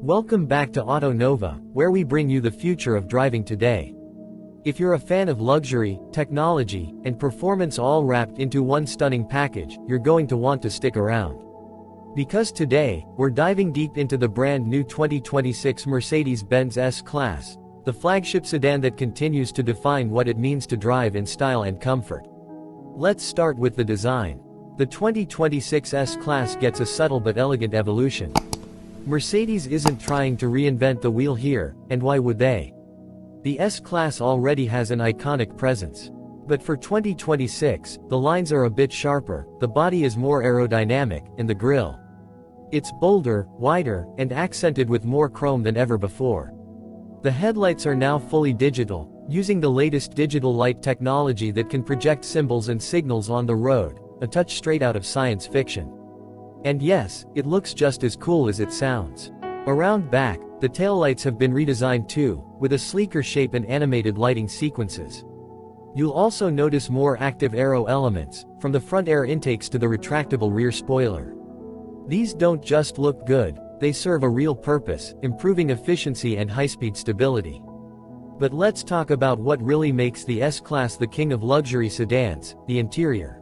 Welcome back to Auto Nova, where we bring you the future of driving today. If you're a fan of luxury, technology, and performance all wrapped into one stunning package, you're going to want to stick around. Because today, we're diving deep into the brand new 2026 Mercedes-Benz S-Class, the flagship sedan that continues to define what it means to drive in style and comfort. Let's start with the design. The 2026 S-Class gets a subtle but elegant evolution. Mercedes isn't trying to reinvent the wheel here, and why would they? The S-Class already has an iconic presence. But for 2026, the lines are a bit sharper, the body is more aerodynamic, and the grille. It's bolder, wider, and accented with more chrome than ever before. The headlights are now fully digital, using the latest digital light technology that can project symbols and signals on the road, a touch straight out of science fiction. And yes, it looks just as cool as it sounds. Around back, the taillights have been redesigned too, with a sleeker shape and animated lighting sequences. You'll also notice more active aero elements, from the front air intakes to the retractable rear spoiler. These don't just look good, they serve a real purpose, improving efficiency and high-speed stability. But let's talk about what really makes the S-Class the king of luxury sedans, the interior.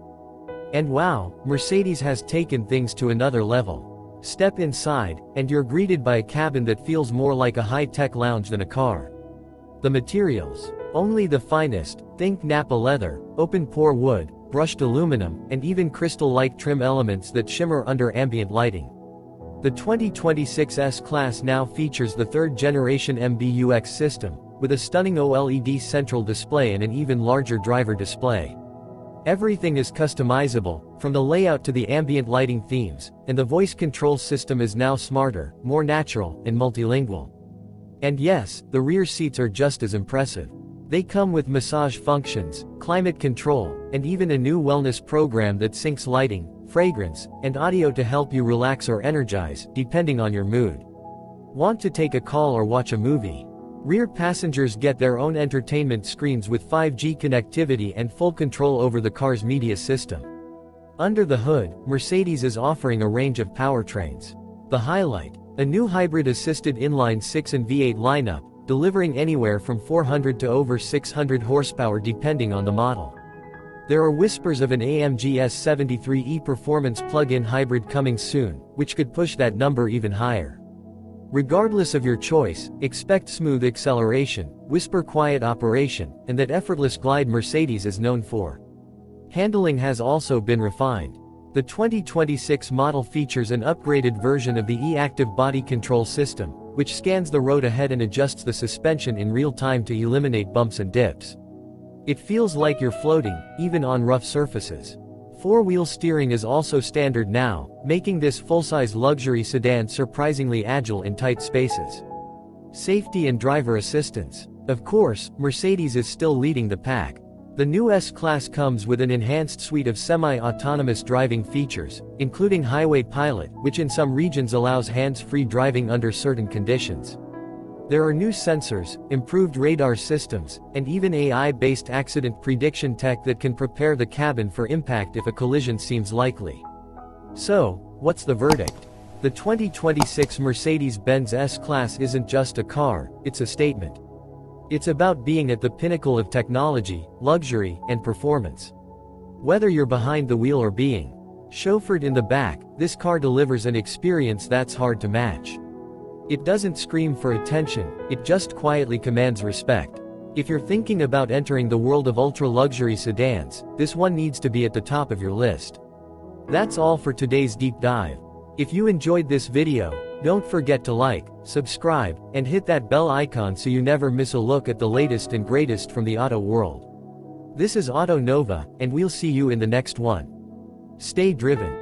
And wow, Mercedes has taken things to another level. Step inside, and you're greeted by a cabin that feels more like a high-tech lounge than a car. The materials. Only the finest, think Nappa leather, open-pore wood, brushed aluminum, and even crystal-like trim elements that shimmer under ambient lighting. The 2026 S-Class now features the third-generation MBUX system, with a stunning OLED central display and an even larger driver display. Everything is customizable, from the layout to the ambient lighting themes, and the voice control system is now smarter, more natural, and multilingual. And yes, the rear seats are just as impressive. They come with massage functions, climate control, and even a new wellness program that syncs lighting, fragrance, and audio to help you relax or energize, depending on your mood. Want to take a call or watch a movie? Rear passengers get their own entertainment screens with 5G connectivity and full control over the car's media system. Under the hood, Mercedes is offering a range of powertrains. The highlight: a new hybrid-assisted inline-6 and V8 lineup, delivering anywhere from 400 to over 600 horsepower depending on the model. There are whispers of an AMG S73e performance plug-in hybrid coming soon, which could push that number even higher. Regardless of your choice, expect smooth acceleration, whisper-quiet operation, and that effortless glide Mercedes is known for. Handling has also been refined. The 2026 model features an upgraded version of the e-active body control system, which scans the road ahead and adjusts the suspension in real time to eliminate bumps and dips. It feels like you're floating, even on rough surfaces. Four-wheel steering is also standard now, making this full-size luxury sedan surprisingly agile in tight spaces. Safety and driver assistance. Of course, Mercedes is still leading the pack. The new S-Class comes with an enhanced suite of semi-autonomous driving features, including Highway Pilot, which in some regions allows hands-free driving under certain conditions. There are new sensors, improved radar systems, and even AI-based accident prediction tech that can prepare the cabin for impact if a collision seems likely. So, what's the verdict? The 2026 Mercedes-Benz S-Class isn't just a car, it's a statement. It's about being at the pinnacle of technology, luxury, and performance. Whether you're behind the wheel or being chauffeured in the back, this car delivers an experience that's hard to match. It doesn't scream for attention, it just quietly commands respect. If you're thinking about entering the world of ultra-luxury sedans, this one needs to be at the top of your list. That's all for today's deep dive. If you enjoyed this video, don't forget to like, subscribe, and hit that bell icon so you never miss a look at the latest and greatest from the auto world. This is Auto Nova, and we'll see you in the next one. Stay driven.